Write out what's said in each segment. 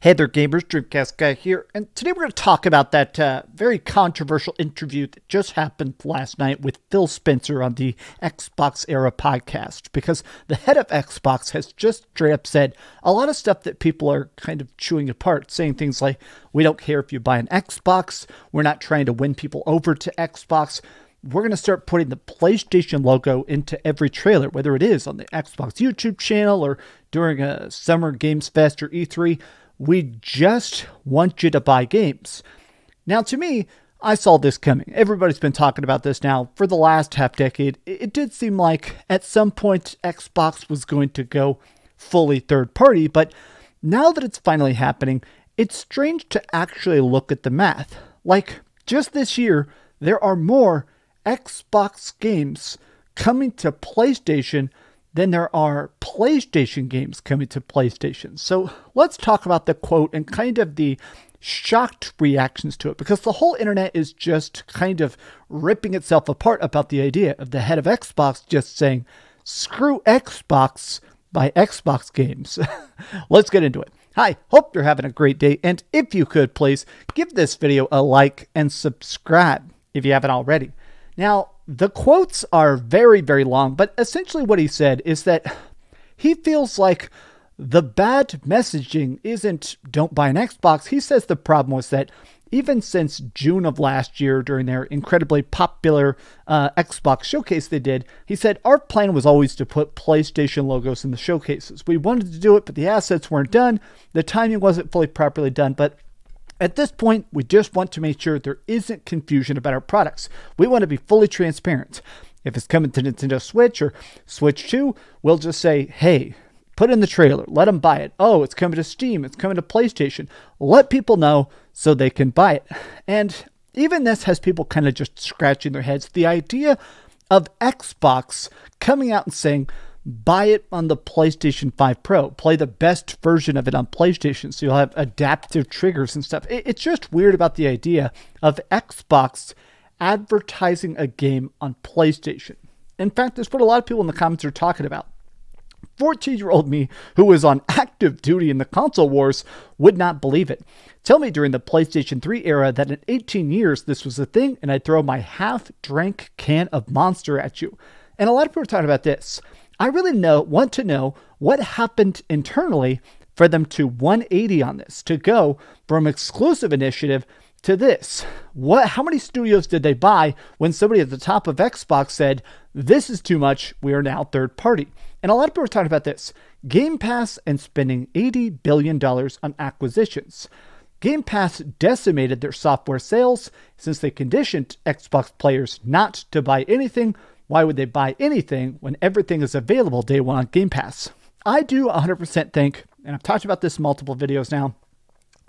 Hey there gamers, DreamcastGuy here, and today we're going to talk about that very controversial interview that just happened last night with Phil Spencer on the Xbox Era podcast, because the head of Xbox has just straight up said a lot of stuff that people are kind of chewing apart, saying things like, we don't care if you buy an Xbox, we're not trying to win people over to Xbox, we're going to start putting the PlayStation logo into every trailer, whether it is on the Xbox YouTube channel or during a Summer Games Fest or E3. We just want you to buy games. Now, to me, I saw this coming. Everybody's been talking about this now for the last half decade. It did seem like at some point Xbox was going to go fully third party, but now that it's finally happening, it's strange to actually look at the math. Like, just this year, there are more Xbox games coming to PlayStation than there are PlayStation games coming to PlayStation. So let's talk about the quote and kind of the shocked reactions to it, because the whole internet is just kind of ripping itself apart about the idea of the head of Xbox just saying, screw Xbox, buy Xbox games. Let's get into it. Hi, hope you're having a great day, and if you could, please give this video a like and subscribe if you haven't already. Now, the quotes are very, very long, but essentially what he said is that he feels like the bad messaging isn't don't buy an Xbox. He says the problem was that even since June of last year, during their incredibly popular Xbox showcase they did, he said, our plan was always to put PlayStation logos in the showcases. We wanted to do it, but the assets weren't done. The timing wasn't fully properly done, but at this point, we just want to make sure there isn't confusion about our products. We want to be fully transparent. If it's coming to Nintendo Switch or Switch 2, we'll just say, hey, put in the trailer, let them buy it. Oh, it's coming to Steam, it's coming to PlayStation. Let people know so they can buy it. And even this has people kind of just scratching their heads. The idea of Xbox coming out and saying, buy it on the PlayStation 5 Pro. Play the best version of it on PlayStation, so you'll have adaptive triggers and stuff. It's just weird about the idea of Xbox advertising a game on PlayStation. In fact, that's what a lot of people in the comments are talking about. 14-year-old me, who was on active duty in the console wars, would not believe it. Tell me during the PlayStation 3 era that in 18 years this was a thing, and I'd throw my half-drank can of Monster at you. And a lot of people are talking about this. I really want to know what happened internally for them to 180 on this, to go from exclusive initiative to this. How many studios did they buy when somebody at the top of Xbox said, this is too much, we are now third party? And a lot of people are talking about this. Game Pass and spending $80 billion on acquisitions. Game Pass decimated their software sales since they conditioned Xbox players not to buy anything. Why would they buy anything when everything is available day one on Game Pass? I do 100% think, and I've talked about this in multiple videos now,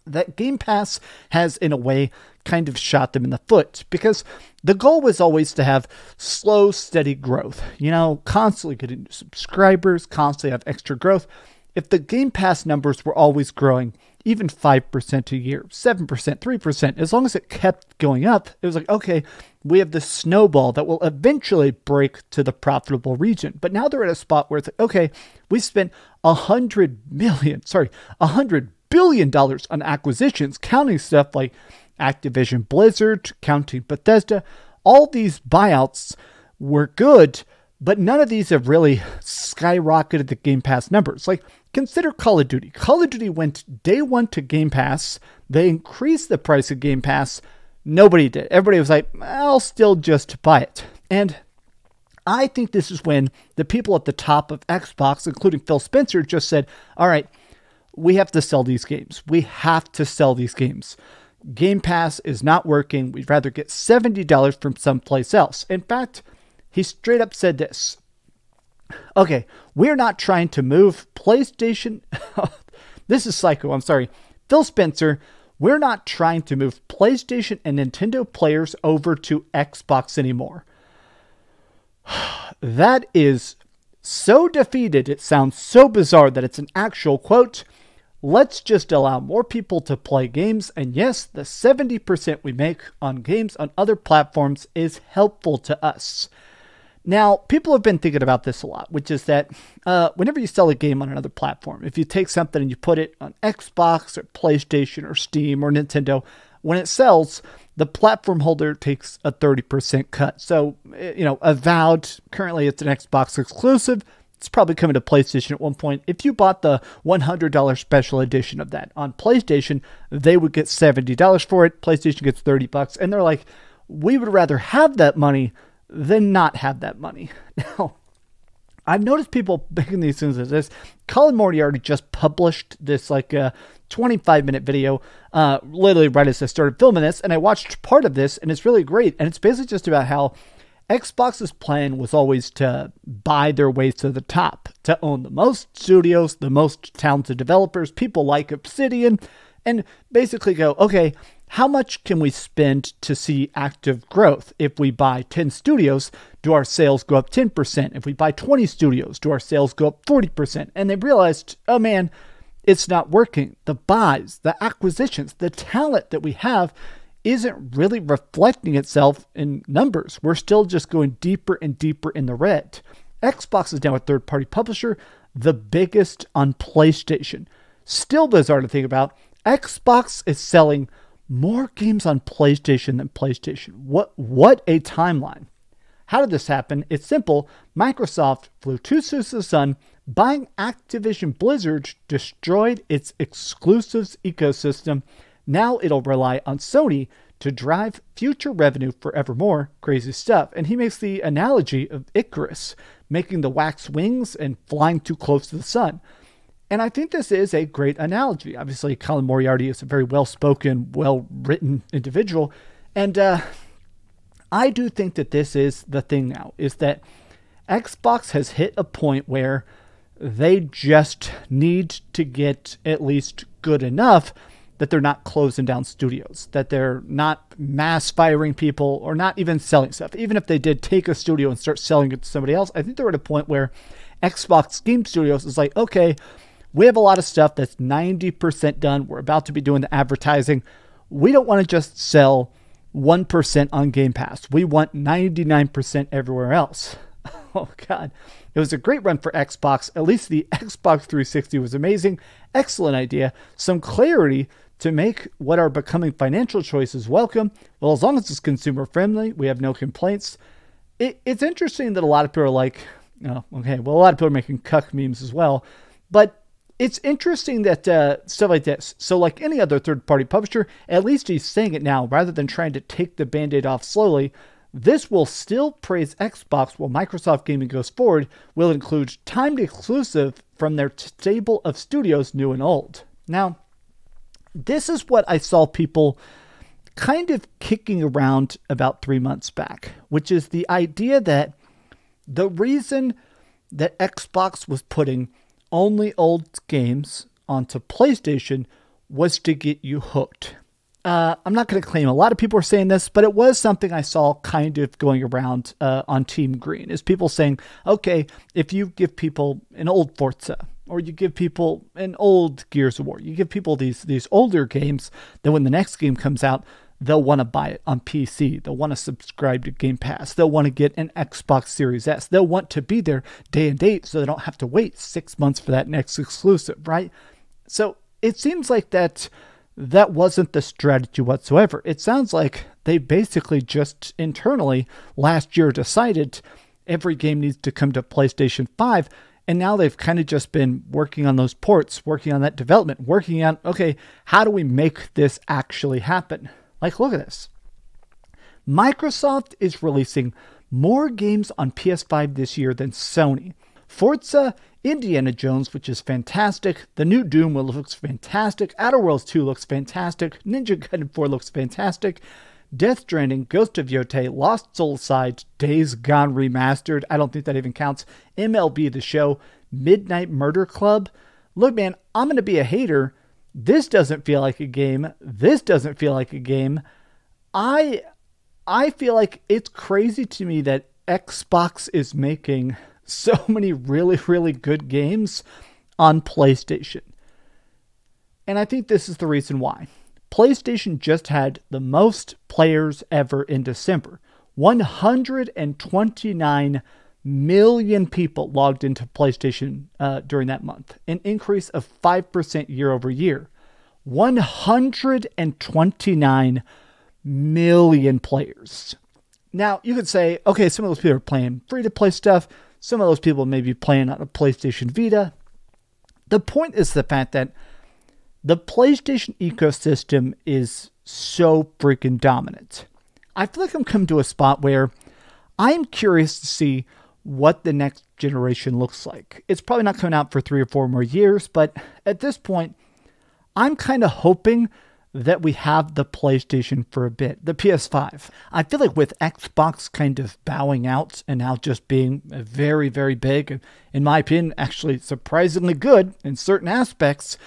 that Game Pass has, in a way, kind of shot them in the foot, because the goal was always to have slow, steady growth. You know, constantly getting subscribers, constantly have extra growth. If the Game Pass numbers were always growing, even 5% a year, 7%, 3%, as long as it kept going up, it was like, okay, we have this snowball that will eventually break to the profitable region. But now they're at a spot where it's like, okay, we spent $100 billion on acquisitions, counting stuff like Activision Blizzard, counting Bethesda. All these buyouts were good, but none of these have really skyrocketed the Game Pass numbers. Like, consider Call of Duty. Call of Duty went day one to Game Pass. They increased the price of Game Pass. Nobody did. Everybody was like, I'll still just buy it. And I think this is when the people at the top of Xbox, including Phil Spencer, just said, all right, we have to sell these games. We have to sell these games. Game Pass is not working. We'd rather get $70 from someplace else. In fact, he straight up said this. Okay, we're not trying to move PlayStation. This is psycho. I'm sorry. Phil Spencer, we're not trying to move PlayStation and Nintendo players over to Xbox anymore. That is so defeated. It sounds so bizarre that it's an actual quote. Let's just allow more people to play games. And yes, the 70% we make on games on other platforms is helpful to us. Now, people have been thinking about this a lot, which is that whenever you sell a game on another platform, if you take something and you put it on Xbox or PlayStation or Steam or Nintendo, when it sells, the platform holder takes a 30% cut. So, Avowed, currently it's an Xbox exclusive. It's probably coming to PlayStation at one point. If you bought the $100 special edition of that on PlayStation, they would get $70 for it. PlayStation gets $30. And they're like, we would rather have that money than not have that money. Now, I've noticed people making these things as this. Colin Moriarty just published this 25-minute video, literally right as I started filming this, and I watched part of this, and it's really great. And it's basically just about how Xbox's plan was always to buy their way to the top, to own the most studios, the most talented developers, people like Obsidian, and basically go, okay, how much can we spend to see active growth? If we buy 10 studios, do our sales go up 10%? If we buy 20 studios, do our sales go up 40%? And they realized, oh man, it's not working. The buys, the acquisitions, the talent that we have isn't really reflecting itself in numbers. We're still just going deeper and deeper in the red. Xbox is now a third-party publisher, the biggest on PlayStation. Still bizarre to think about, Xbox is selling more games on PlayStation than PlayStation. What a timeline. How did this happen? It's simple. Microsoft flew too soon to the sun. Buying Activision Blizzard destroyed its exclusives ecosystem. Now it'll rely on Sony to drive future revenue forevermore. Crazy stuff. And he makes the analogy of Icarus, making the wax wings and flying too close to the sun. And I think this is a great analogy. Obviously, Colin Moriarty is a very well-spoken, well-written individual. And I do think that this is the thing now, is that Xbox has hit a point where they just need to get at least good enough that they're not closing down studios, that they're not mass firing people or not even selling stuff. Even if they did take a studio and start selling it to somebody else, I think they're at a point where Xbox Game Studios is like, okay, we have a lot of stuff that's 90% done. We're about to be doing the advertising. We don't want to just sell 1% on Game Pass. We want 99% everywhere else. Oh, God. It was a great run for Xbox. At least the Xbox 360 was amazing. Excellent idea. Some clarity to make what are becoming financial choices welcome. Well, as long as it's consumer friendly, we have no complaints. It's interesting that a lot of people are like, oh, okay, well, a lot of people are making cuck memes as well. But it's interesting that stuff like this. So like any other third-party publisher, at least he's saying it now rather than trying to take the Band-Aid off slowly. This will still praise Xbox while Microsoft Gaming goes forward, will include timed exclusive from their stable of studios, new and old. Now, this is what I saw people kind of kicking around about 3 months back, which is the idea that the reason that Xbox was putting only old games onto PlayStation was to get you hooked. I'm not going to claim a lot of people are saying this, but it was something I saw kind of going around on Team Green, is people saying, okay, if you give people an old Forza, or you give people an old Gears of War, you give people these older games, then when the next game comes out, they'll want to buy it on PC. They'll want to subscribe to Game Pass. They'll want to get an Xbox Series S. They'll want to be there day and date so they don't have to wait 6 months for that next exclusive, right? So it seems like that wasn't the strategy whatsoever. It sounds like they basically just internally last year decided every game needs to come to PlayStation 5. And now they've kind of just been working on those ports, working on that development, working on, okay, how do we make this actually happen? Like, look at this. Microsoft is releasing more games on PS5 this year than Sony. Forza, Indiana Jones, which is fantastic. The new Doom looks fantastic. Outer Worlds 2 looks fantastic. Ninja Gaiden 4 looks fantastic. Death Stranding, Ghost of Yotei, Lost Soulside, Days Gone Remastered. I don't think that even counts. MLB The Show, Midnight Murder Club. Look, man, I'm going to be a hater. This doesn't feel like a game. This doesn't feel like a game. I feel like it's crazy to me that Xbox is making so many really, really good games on PlayStation. And I think this is the reason why. PlayStation just had the most players ever in December. 129 million people logged into PlayStation during that month, an increase of 5% year over year. 129 million players. Now, you could say, okay, some of those people are playing free-to-play stuff. Some of those people may be playing on a PlayStation Vita. The point is the fact that the PlayStation ecosystem is so freaking dominant. I feel like I'm coming to a spot where I'm curious to see what the next generation looks like. It's probably not coming out for 3 or 4 more years, but at this point, I'm kind of hoping that we have the PlayStation for a bit, the PS5. I feel like with Xbox kind of bowing out and now just being very, very big, in my opinion, actually surprisingly good in certain aspects,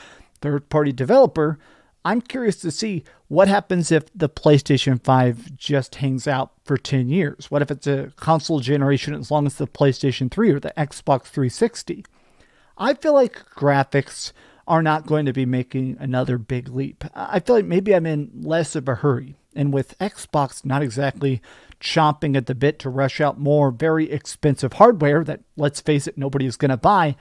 third-party developer, I'm curious to see what happens if the PlayStation 5 just hangs out for 10 years. What if it's a console generation as long as the PlayStation 3 or the Xbox 360? I feel like graphics are not going to be making another big leap. I feel like maybe I'm in less of a hurry. And with Xbox not exactly chomping at the bit to rush out more very expensive hardware that, let's face it, nobody is going to buy,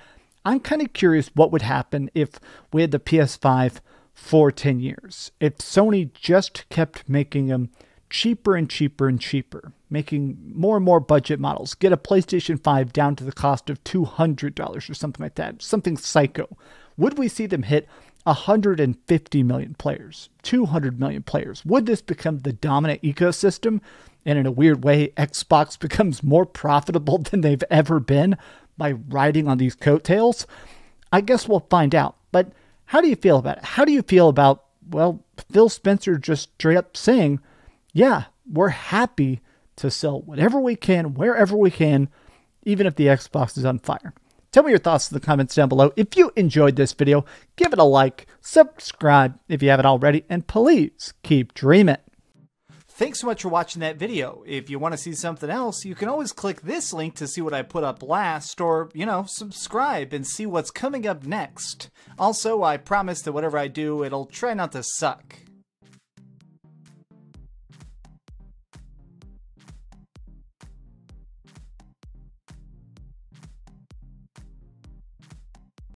I'm kind of curious what would happen if we had the PS5 for 10 years. If Sony just kept making them cheaper and cheaper and cheaper, making more and more budget models, get a PlayStation 5 down to the cost of $200 or something like that, something psycho. Would we see them hit 150 million players, 200 million players? Would this become the dominant ecosystem? And in a weird way, Xbox becomes more profitable than they've ever been by riding on these coattails? I guess we'll find out. But how do you feel about it? How do you feel about, well, Phil Spencer just straight up saying, yeah, we're happy to sell whatever we can, wherever we can, even if the Xbox is on fire? Tell me your thoughts in the comments down below. If you enjoyed this video, give it a like, subscribe if you haven't already, and please keep dreaming. Thanks so much for watching that video. If you want to see something else, you can always click this link to see what I put up last, or, subscribe and see what's coming up next. Also, I promise that whatever I do, it'll try not to suck.